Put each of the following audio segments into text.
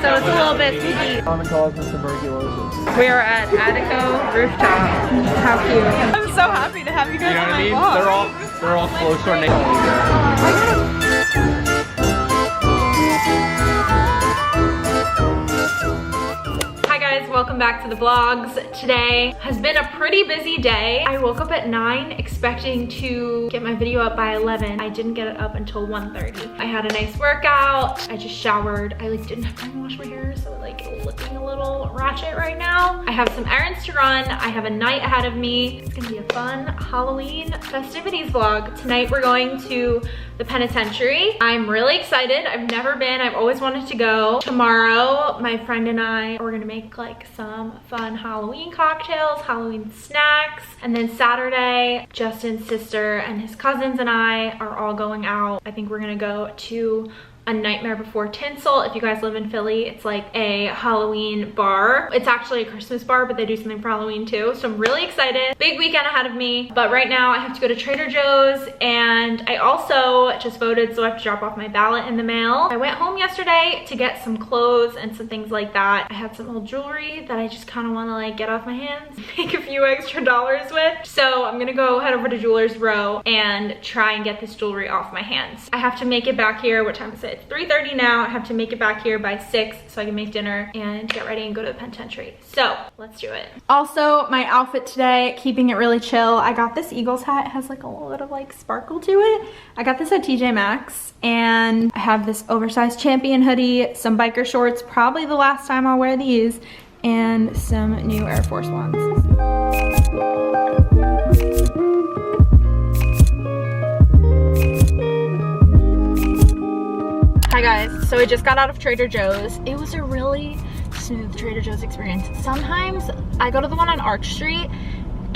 so it's a little bit spooky. Common cause of tuberculosis. We are at Attico Rooftop. How cute. I'm so happy to have you guys on my vlog. They're all close to our neighborhood. Welcome back to the vlogs. Today has been a pretty busy day. I woke up at 9 expecting to get my video up by 11. I didn't get it up until 1:30. I had a nice workout. I just showered. I didn't have time to wash my hair, so looking a little ratchet right now. I have some errands to run. I have a night ahead of me. It's gonna be a fun Halloween festivities vlog. Tonight we're going to the penitentiary. I'm really excited. I've never been. I've always wanted to go. Tomorrow, my friend and I are gonna make some fun Halloween cocktails, Halloween snacks, and then Saturday, Justin's sister and his cousins and I are all going out. I think we're gonna go to A Nightmare Before Tinsel. If you guys live in Philly, it's like a Halloween bar. It's actually a Christmas bar, but they do something for Halloween too. So I'm really excited. Big weekend ahead of me. But right now I have to go to Trader Joe's, and I also just voted, so I have to drop off my ballot in the mail. I went home yesterday to get some clothes and some things like that. I have some old jewelry that I just kind of want to get off my hands, make a few extra dollars with. So I'm gonna go head over to Jewelers Row and try and get this jewelry off my hands. I have to make it back here. What time is it? It's 3:30 now. I have to make it back here by 6 so I can make dinner and get ready and go to the penitentiary. So let's do it. Also, my outfit today, keeping it really chill. I got this Eagles hat. It has a little bit of sparkle to it. I got this at TJ Maxx, and I have this oversized Champion hoodie, some biker shorts, probably the last time I'll wear these, and some new Air Force Ones. Hi guys, so I just got out of Trader Joe's. It was a really smooth Trader Joe's experience. Sometimes I go to the one on Arch Street,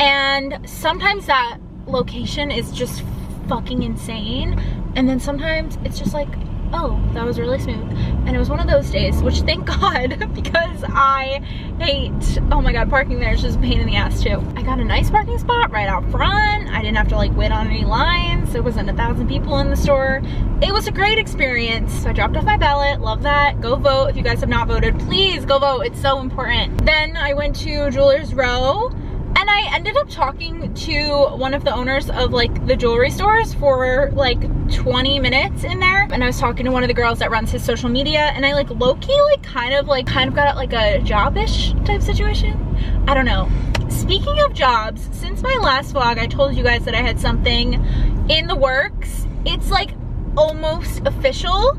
and sometimes that location is just fucking insane, and then sometimes it's just oh, that was really smooth. And it was one of those days, which thank God, because I hate, oh my God, parking there is just a pain in the ass too. I got a nice parking spot right out front. I didn't have to wait on any lines. There wasn't 1,000 people in the store. It was a great experience. So I dropped off my ballot, love that. Go vote. If you guys have not voted, please go vote. It's so important. Then I went to Jewelers Row, and I ended up talking to one of the owners of the jewelry stores for 20 minutes in there. And I was talking to one of the girls that runs his social media, and I low-key kind of got a job-ish type situation. I don't know. Speaking of jobs, since my last vlog, I told you guys that I had something in the works. It's almost official,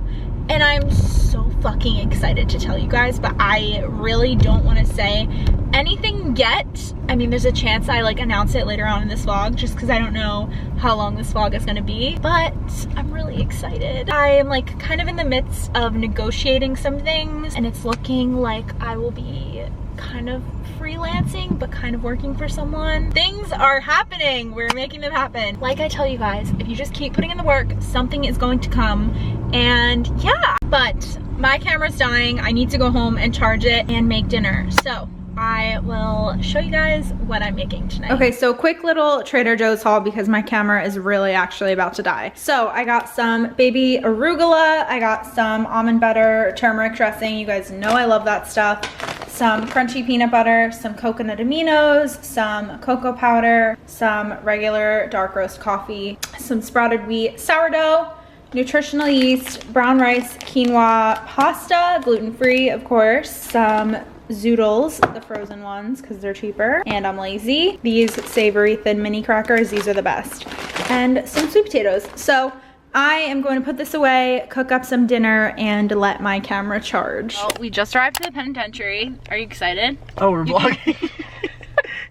and I'm so fucking excited to tell you guys, but I really don't want to say anything yet. I mean, there's a chance I announce it later on in this vlog, just because I don't know how long this vlog is gonna be, but I'm really excited. I am kind of in the midst of negotiating some things, and it's looking like I will be kind of freelancing, but kind of working for someone. Things are happening. We're making them happen. Like I tell you guys, if you just keep putting in the work, something is going to come. And yeah, but my camera's dying. I need to go home and charge it and make dinner. So I will show you guys what I'm making tonight. Okay, so quick little Trader Joe's haul because my camera is really actually about to die. So I got some baby arugula. I got some almond butter, turmeric dressing. You guys know I love that stuff. Some crunchy peanut butter, some coconut aminos, some cocoa powder, some regular dark roast coffee, some sprouted wheat sourdough, nutritional yeast, brown rice, quinoa, pasta, gluten-free of course, some zoodles, the frozen ones because they're cheaper, and I'm lazy. These savory thin mini crackers, these are the best, and some sweet potatoes. So I am going to put this away, cook up some dinner, and let my camera charge. Well, we just arrived to the penitentiary. Are you excited? Oh, we're vlogging.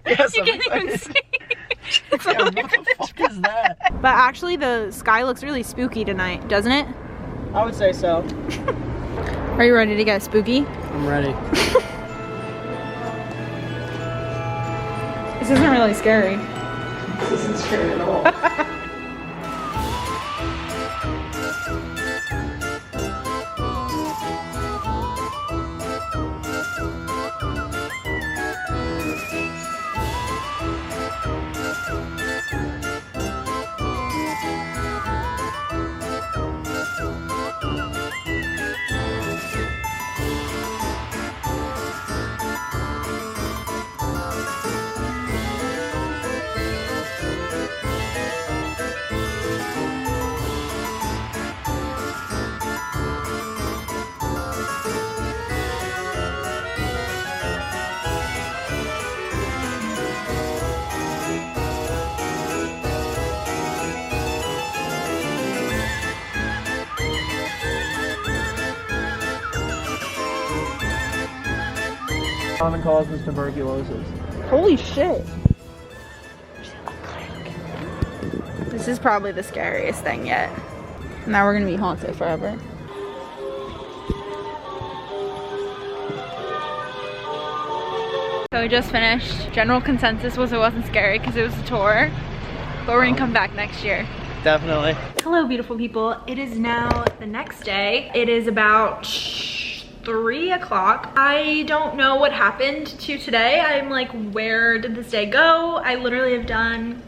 Yes, you can't even see. Yeah, what the fuck is that? But actually the sky looks really spooky tonight, doesn't it? I would say so. Are you ready to get spooky? I'm ready. This isn't really scary. This isn't scary at all. Common causes tuberculosis. Holy shit. This is probably the scariest thing yet. Now we're gonna be haunted forever. So we just finished. General consensus was it wasn't scary because it was a tour, but we're gonna come back next year. Definitely. Hello, beautiful people. It is now the next day. It is about 3 o'clock. I don't know what happened to today. I'm like, where did this day go? I literally have done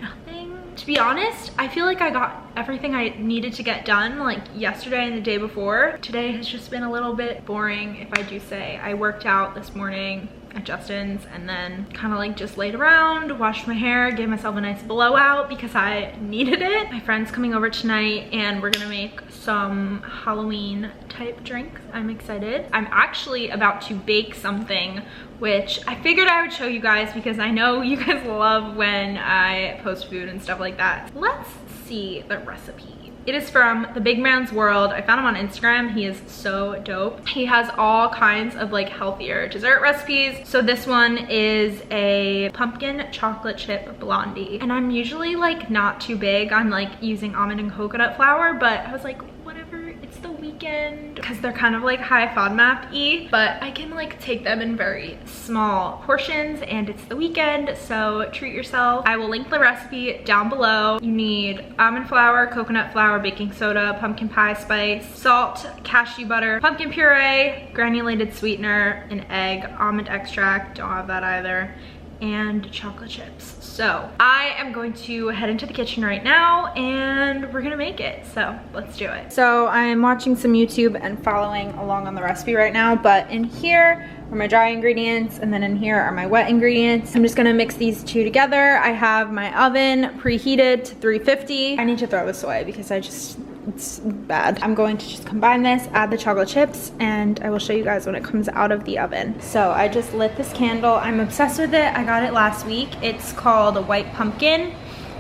nothing. To be honest, I feel like I got everything I needed to get done like yesterday and the day before. Today has just been a little bit boring, if I do say. I worked out this morning at Justin's and then kind of like just laid around, washed my hair, gave myself a nice blowout because I needed it. My friend's coming over tonight and we're gonna make some Halloween type drinks. I'm excited. I'm actually about to bake something, which I figured I would show you guys because I know you guys love when I post food and stuff like that. Let's see the recipe. It is from The Big Man's World. I found him on Instagram. He is so dope. He has all kinds of like healthier dessert recipes. So this one is a pumpkin chocolate chip blondie. And I'm usually like not too big on like using almond and coconut flour, but I was like, whatever, it's the weekend. Because they're kind of like high FODMAP-y, but I can like take them in very small portions and it's the weekend, so treat yourself. I will link the recipe down below. You need almond flour, coconut flour, baking soda, pumpkin pie spice, salt, cashew butter, pumpkin puree, granulated sweetener, an egg, almond extract, don't have that either, and chocolate chips. So I am going to head into the kitchen right now and we're gonna make it. So let's do it. So I'm watching some YouTube and following along on the recipe right now, but in here are my dry ingredients and then in here are my wet ingredients. I'm just gonna mix these two together. I have my oven preheated to 350. I need to throw this away because it's bad. I'm going to just combine this, add the chocolate chips, and I will show you guys when it comes out of the oven. So I just lit this candle. I'm obsessed with it. I got it last week. It's called a white pumpkin.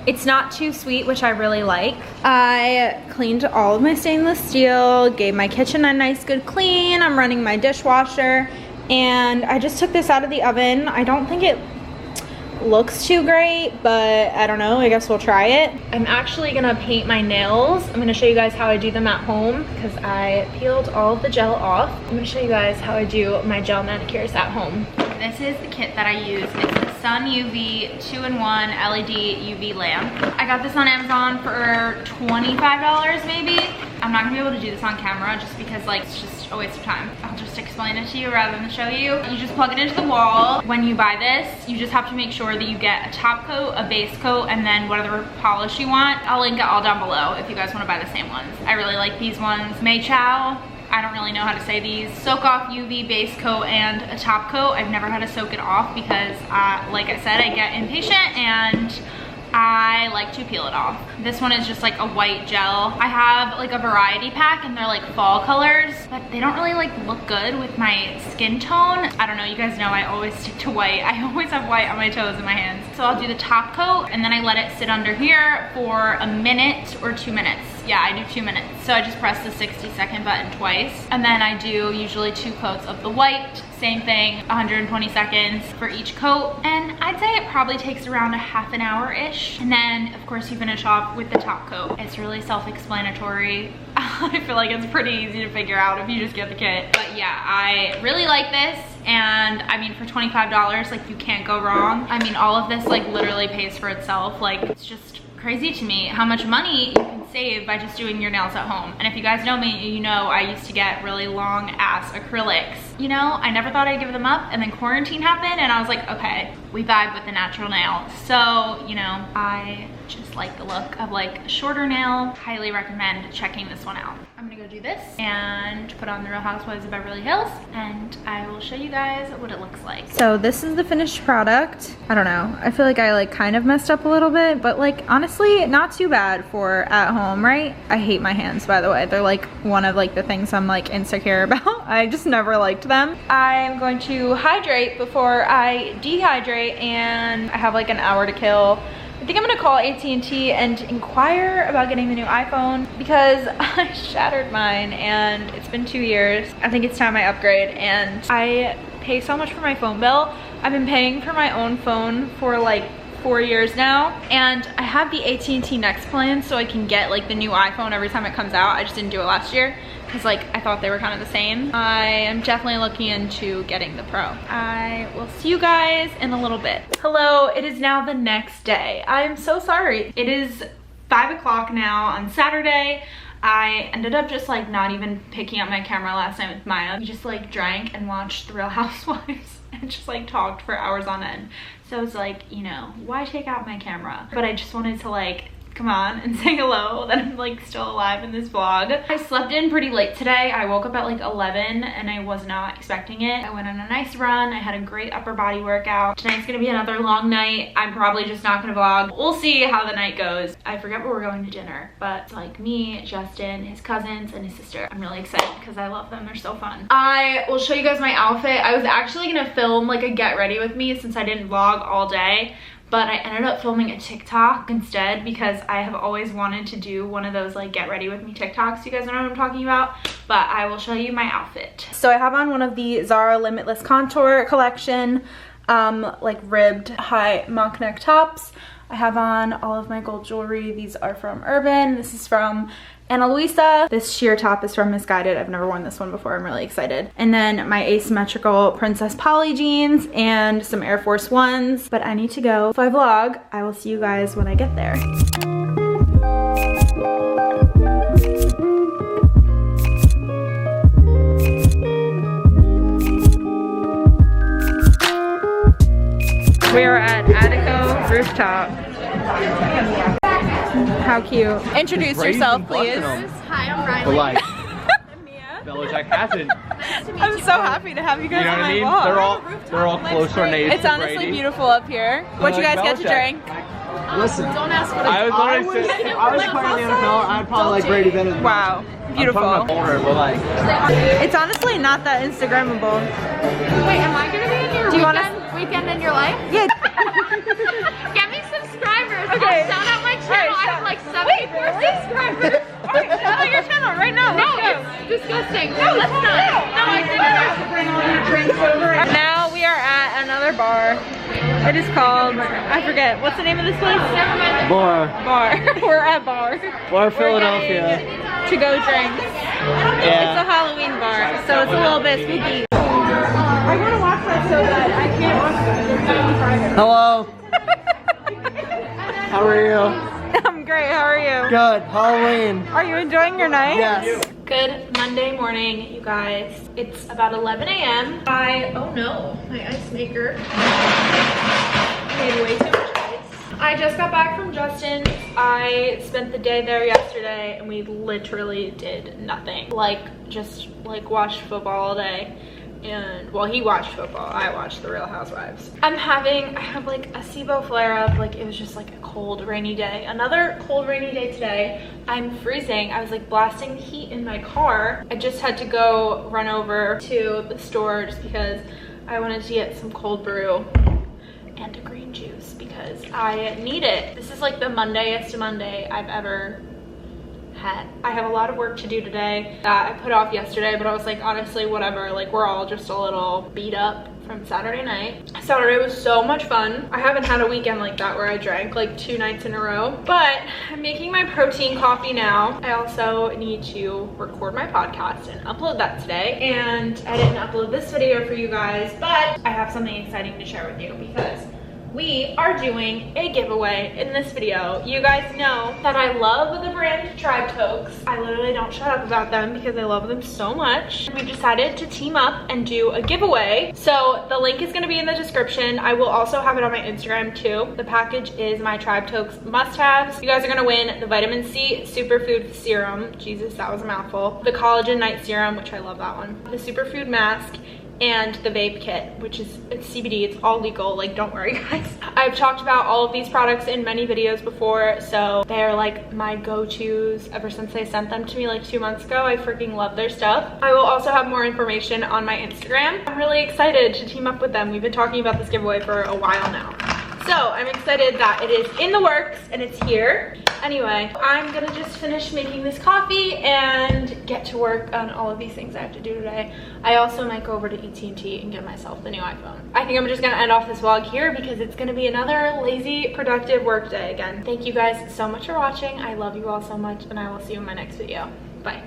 It's not too sweet, which I really like. I cleaned all of my stainless steel, gave my kitchen a nice good clean. I'm running my dishwasher, and I just took this out of the oven. I don't think it looks too great, but I don't know, I guess we'll try it. I'm actually gonna paint my nails. I'm gonna show you guys how I do them at home because I peeled all of the gel off. I'm gonna show you guys how I do my gel manicures at home. This is the kit that I use. It's the Sun UV 2-in-1 LED UV lamp. I got this on Amazon for $25 maybe. I'm not gonna be able to do this on camera just because like it's just a waste of time. I'll just explain it to you rather than show you. You just plug it into the wall. When you buy this, you just have to make sure that you get a top coat, a base coat, and then whatever polish you want. I'll link it all down below if you guys wanna buy the same ones. I really like these ones. Mei Chow, I don't really know how to say these. Soak off UV base coat and a top coat. I've never had to soak it off because like I said, I get impatient and I like to peel it off. This one is just like a white gel. I have like a variety pack and they're like fall colors, but they don't really like look good with my skin tone. I don't know, you guys know I always stick to white. I always have white on my toes and my hands. So I'll do the top coat and then I let it sit under here for a minute or 2 minutes. Yeah, I do 2 minutes. So I just press the 60-second button twice. And then I do usually 2 coats of the white. Same thing, 120 seconds for each coat. And I'd say it probably takes around a half an hour-ish. And then, of course, you finish off with the top coat. It's really self-explanatory. I feel like it's pretty easy to figure out if you just get the kit. But yeah, I really like this. And I mean, for $25, like you can't go wrong. I mean, all of this like literally pays for itself. Like it's just crazy to me how much money you can save by just doing your nails at home. And if you guys know me, you know I used to get really long ass acrylics. You know, I never thought I'd give them up, and then quarantine happened and I was like, okay, we vibe with the natural nail. So, you know, I just like the look of like a shorter nail. Highly recommend checking this one out. I'm gonna go do this and put on the Real Housewives of Beverly Hills and I will show you guys what it looks like. So this is the finished product. I don't know, I feel like I like kind of messed up a little bit, but like honestly, not too bad for at home, right? I hate my hands, by the way. They're like one of like the things I'm like insecure about. I just never liked them. I'm going to hydrate before I dehydrate and I have like an hour to kill. I think I'm gonna call AT&T and inquire about getting the new iPhone because I shattered mine and it's been 2 years. I think it's time I upgrade, and I pay so much for my phone bill. I've been paying for my own phone for like 4 years now, and I have the AT&T Next plan, so I can get like the new iPhone every time it comes out. I just didn't do it last year because like I thought they were kind of the same. I am definitely looking into getting the Pro. I will see you guys in a little bit. Hello, it is now the next day. I am so sorry. It is 5 o'clock now on Saturday. I ended up just like not even picking up my camera last night with Maya. We just like drank and watched The Real Housewives and just like talked for hours on end. So I was like, you know, why take out my camera? But I just wanted to like come on and say hello that I'm like still alive in this vlog. I slept in pretty late today. I woke up at like 11 and I was not expecting it. I went on a nice run. I had a great upper body workout. Tonight's gonna be another long night. I'm probably just not gonna vlog. We'll see how the night goes. I forget where we're going to dinner, but it's like me, Justin, his cousins, and his sister. I'm really excited because I love them. They're so fun. I will show you guys my outfit. I was actually gonna film like a get ready with me since I didn't vlog all day, but I ended up filming a TikTok instead because I have always wanted to do one of those like get ready with me TikToks. You guys know what I'm talking about, but I will show you my outfit. So I have on one of the Zara Limitless Contour collection, like ribbed high mock neck tops. I have on all of my gold jewelry. These are from Urban. This is from Ana Luisa. This sheer top is from Misguided. I've never worn this one before. I'm really excited. And then my asymmetrical Princess Polly jeans and some Air Force Ones. But I need to go. If I vlog, I will see you guys when I get there. We are at Attico Rooftop. How cute. Introduce yourself, please. Hi, I'm Riley. For life. I'm Mia. Belichick hasn't. Nice to meet I'm you. so happy to have you guys You know on what I my mean? vlog. They're all close to our neighbors. It's honestly beautiful up here. What you guys get to drink? Listen, Don't ask what I was I playing the NFL. I'd probably like Brady better than Wow, beautiful. but like, It's honestly not that Instagrammable. Wait, am I gonna be in your Do you weekend in your life? Yeah. Get me subscribers. Okay. I'll shout out my channel. I have like 74 subscribers. Alright, shout out your channel right now. No, Let's go. it's disgusting. No, let's not. No, I didn't. Now we are at another bar. It is called, I forget, what's the name of this place? Bar We're at bar. Philadelphia. To go drinks. It's a Halloween bar, so it's a little bit spooky. I want to watch that so bad. I can't watch it. Hello. How are you? I'm great. How are you? Good. Halloween. Are you enjoying your night? Yes. Good Monday morning, you guys. It's about 11 a.m. Oh no, my ice maker made way too much ice. I just got back from Justin's. I spent the day there yesterday and we literally did nothing. Just watched football all day. And well, he watched football, I watched The Real Housewives. I have like a SIBO flare up. Like it was just like a cold rainy day. Another cold rainy day today. I'm freezing. I was like blasting the heat in my car. I just had to go run over to the store just because I wanted to get some cold brew and a green juice because I need it. This is like the Mondayest Monday I've ever had. I have a lot of work to do today that I put off yesterday, but I was like, honestly, whatever. Like we're all just a little beat up from Saturday night. Saturday was so much fun. I haven't had a weekend like that where I drank like 2 nights in a row, but I'm making my protein coffee now. I also need to record my podcast and upload that today. And I didn't upload this video for you guys, but I have something exciting to share with you because we are doing a giveaway in this video. You guys know that I love the brand Tribe Tokes. I literally don't shut up about them because I love them so much. We decided to team up and do a giveaway. So the link is gonna be in the description. I will also have it on my Instagram too. The package is my Tribe Tokes must-haves. You guys are gonna win the vitamin C superfood serum. Jesus, that was a mouthful. The collagen night serum, which I love that one. The superfood mask, and the vape kit, which is CBD. It's all legal, like don't worry guys. I've talked about all of these products in many videos before, so they're like my go-tos ever since they sent them to me like 2 months ago. I freaking love their stuff. I will also have more information on my Instagram. I'm really excited to team up with them. We've been talking about this giveaway for a while now. So I'm excited that it is in the works and it's here. Anyway, I'm gonna just finish making this coffee and get to work on all of these things I have to do today. I also might go over to AT&T and get myself the new iPhone. I think I'm just gonna end off this vlog here because it's gonna be another lazy, productive work day again. Thank you guys so much for watching. I love you all so much, and I will see you in my next video. Bye.